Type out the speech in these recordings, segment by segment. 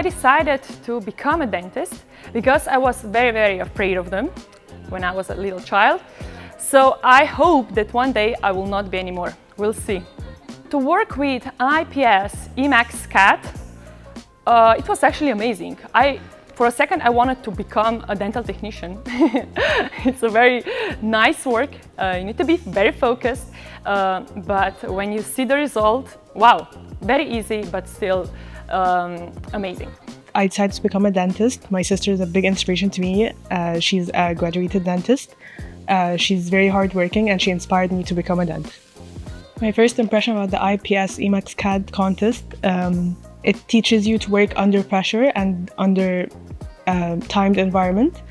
I decided to become a dentist because I was very afraid of them when I was a little child. So I hope that one day I will not be anymore. We'll see. To work with IPS.max CAD, it was actually amazing. For a second, I wanted to become a dental technician. It's a very nice work. You need to be very focused, but when you see the result, wow, very easy, but still amazing. I decided to become a dentist. My sister is a big inspiration to me. She's a graduated dentist. She's very hardworking and she inspired me to become a dentist. My first impression about the IPSe.max CAD Contest, it teaches you to work under pressure and under timed environment.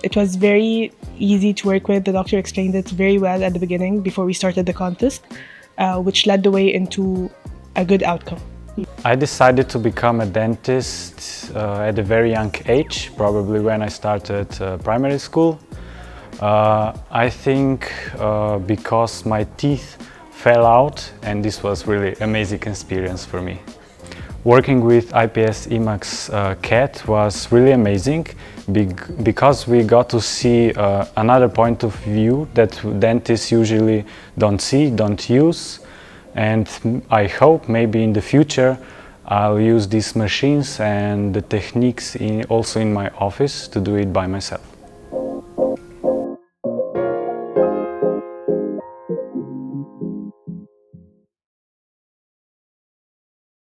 It was very easy to work with. The doctor explained it very well at the beginning before we started the contest, which led the way into a good outcome. I decided to become a dentist at a very young age, probably when I started primary school. I think because my teeth fell out, and this was really amazing experience for me. Working with IPSe.max CAD was really amazing because we got to see another point of view that dentists usually don't see, don't use. And I hope maybe in the future I'll use these machines and the techniques also in my office to do it by myself.